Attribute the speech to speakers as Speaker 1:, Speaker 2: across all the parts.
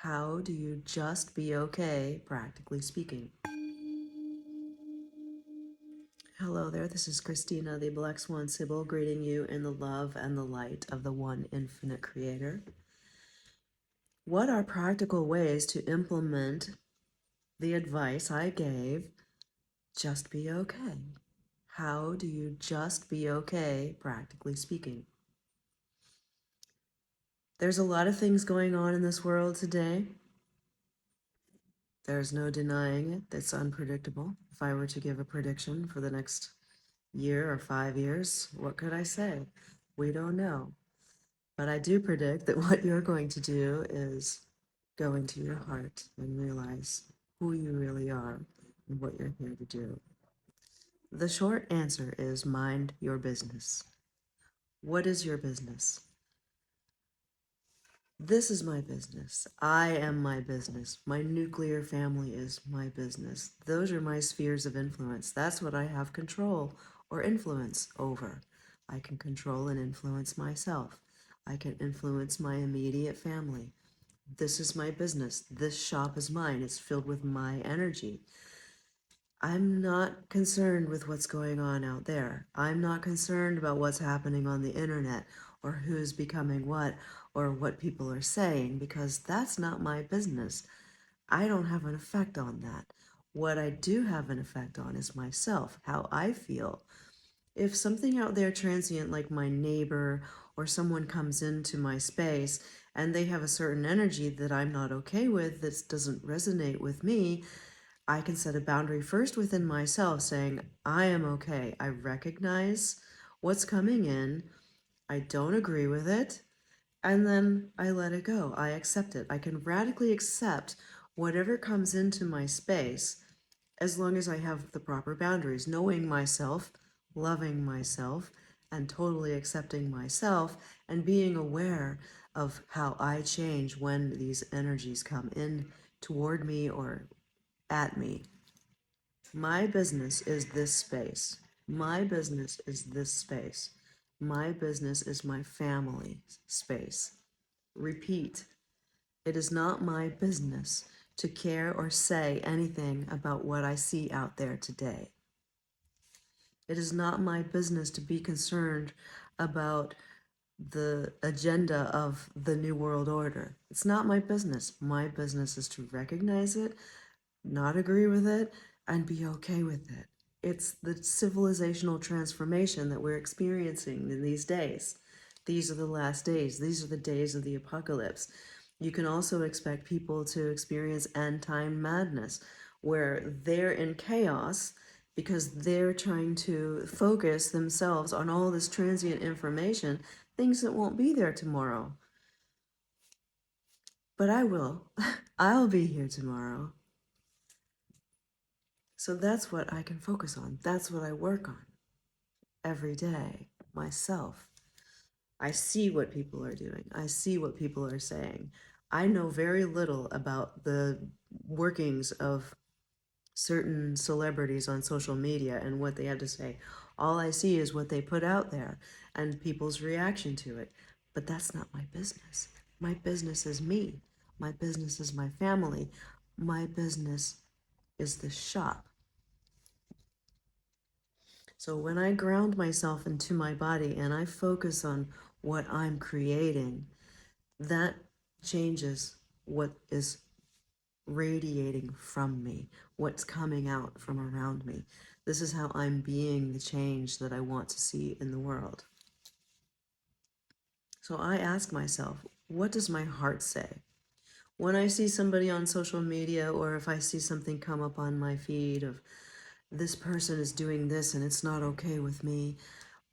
Speaker 1: How do you just be okay, practically speaking? Hello there, this is Christina, the Black Swan Sybil, greeting you in the love and the light of the one infinite creator. What are practical ways to implement the advice I gave? Just be okay. How do you just be okay, practically speaking? There's a lot of things going on in this world today. There's no denying it. It's unpredictable. If I were to give a prediction for the next year or 5 years, what could I say? We don't know. But I do predict that what you're going to do is go into your heart and realize who you really are and what you're here to do. The short answer is mind your business. What is your business? This is my business. I am my business. My nuclear family is my business. Those are my spheres of influence. That's what I have control or influence over. I can control and influence myself. I can influence my immediate family. This is my business. This shop is mine. It's filled with my energy. I'm not concerned with what's going on out there. I'm not concerned about what's happening on the internet or who's becoming what or what people are saying because that's not my business. I don't have an effect on that. What I do have an effect on is myself, how I feel. If something out there transient like my neighbor or someone comes into my space and they have a certain energy that I'm not okay with, that doesn't resonate with me, I can set a boundary first within myself saying, I am okay. I recognize what's coming in. I don't agree with it. And then I let it go. I accept it. I can radically accept whatever comes into my space as long as I have the proper boundaries, knowing myself, loving myself, and totally accepting myself, and being aware of how I change when these energies come in toward me or at me. My business is this space. My business is this space. My business is my family space. Repeat, it is not my business to care or say anything about what I see out there today. It is not my business to be concerned about the agenda of the New World Order. It's not my business. My business is to recognize it, not agree with it, and be okay with it. It's the civilizational transformation that we're experiencing in these days. These are the last days. These are the days of the apocalypse. You can also expect people to experience end time madness, where they're in chaos because they're trying to focus themselves on all this transient information, things that won't be there tomorrow. But I will. I'll be here tomorrow. So that's what I can focus on. That's what I work on every day, myself. I see what people are doing. I see what people are saying. I know very little about the workings of certain celebrities on social media and what they have to say. All I see is what they put out there and people's reaction to it. But that's not my business. My business is me. My business is my family. My business is the shop. So when I ground myself into my body and I focus on what I'm creating, that changes what is radiating from me, what's coming out from around me. This is how I'm being the change that I want to see in the world. So I ask myself, what does my heart say? When I see somebody on social media or if I see something come up on my feed of this person is doing this and it's not okay with me,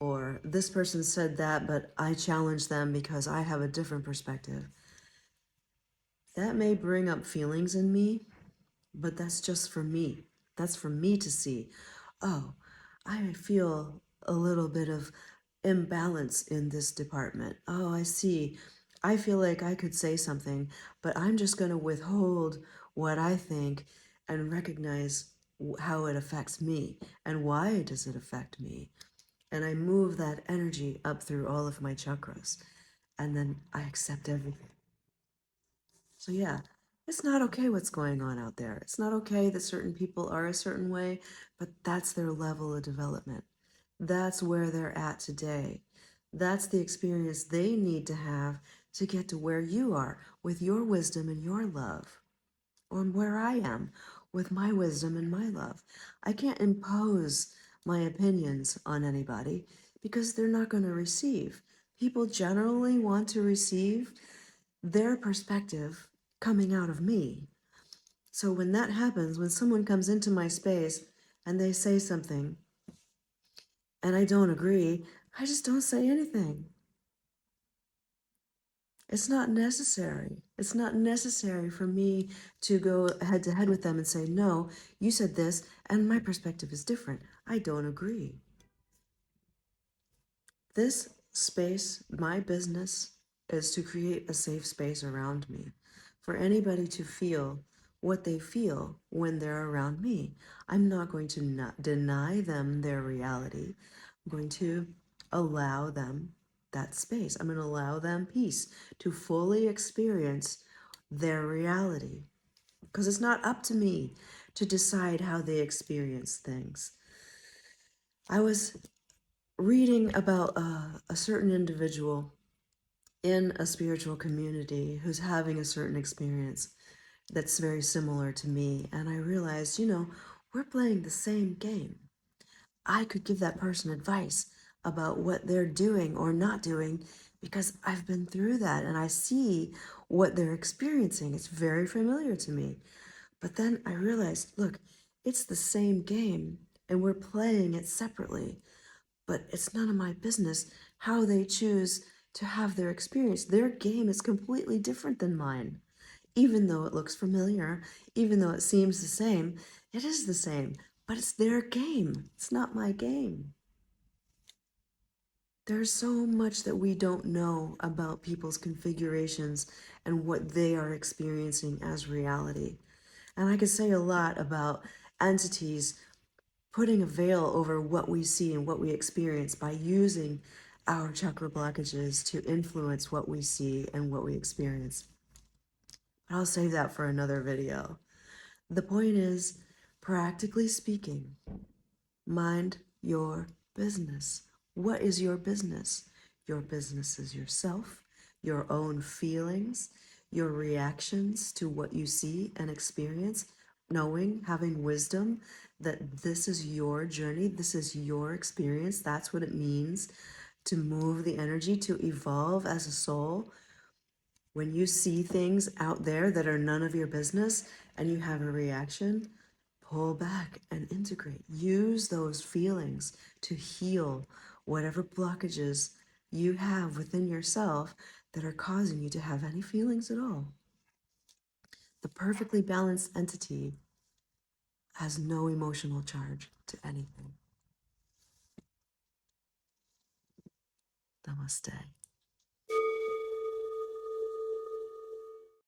Speaker 1: or this person said that, but I challenge them because I have a different perspective. That may bring up feelings in me, but that's just for me. That's for me to see. Oh, I feel a little bit of imbalance in this department. Oh, I see. I feel like I could say something, but I'm just going to withhold what I think and recognize how it affects me and why does it affect me. And I move that energy up through all of my chakras. And then I accept everything. So, yeah, It's not okay what's going on out there. It's not okay that certain people are a certain way, but that's their level of development. That's where they're at today. That's the experience they need to have to get to where you are with your wisdom and your love, or where I am with my wisdom and my love. I can't impose my opinions on anybody because they're not going to receive. People generally want to receive their perspective coming out of me. So when that happens, when someone comes into my space and they say something and I don't agree, I just don't say anything. It's not necessary. It's not necessary for me to go head to head with them and say, no, you said this and my perspective is different. I don't agree. This space, my business, is to create a safe space around me for anybody to feel what they feel when they're around me. I'm not going to not deny them their reality. I'm going to allow them that space. I'm going to allow them peace to fully experience their reality because it's not up to me to decide how they experience things. I was reading about a certain individual in a spiritual community who's having a certain experience that's very similar to me. And I realized, we're playing the same game. I could give that person advice about what they're doing or not doing because I've been through that and I see what they're experiencing. It's very familiar to me. But then I realized, look, it's the same game and we're playing it separately, but it's none of my business how they choose to have their experience. Their game is completely different than mine. Even though it looks familiar, even though it seems the same, it is the same, but it's their game. It's not my game. There's so much that we don't know about people's configurations and what they are experiencing as reality. And I could say a lot about entities putting a veil over what we see and what we experience by using our chakra blockages to influence what we see and what we experience. But I'll save that for another video. The point is, practically speaking, mind your business. What is your business? Your business is yourself, your own feelings, your reactions to what you see and experience, knowing, having wisdom that this is your journey, this is your experience. That's what it means to move the energy, to evolve as a soul. When you see things out there that are none of your business and you have a reaction, pull back and integrate. Use those feelings to heal whatever blockages you have within yourself that are causing you to have any feelings at all. The perfectly balanced entity has no emotional charge to anything. Namaste.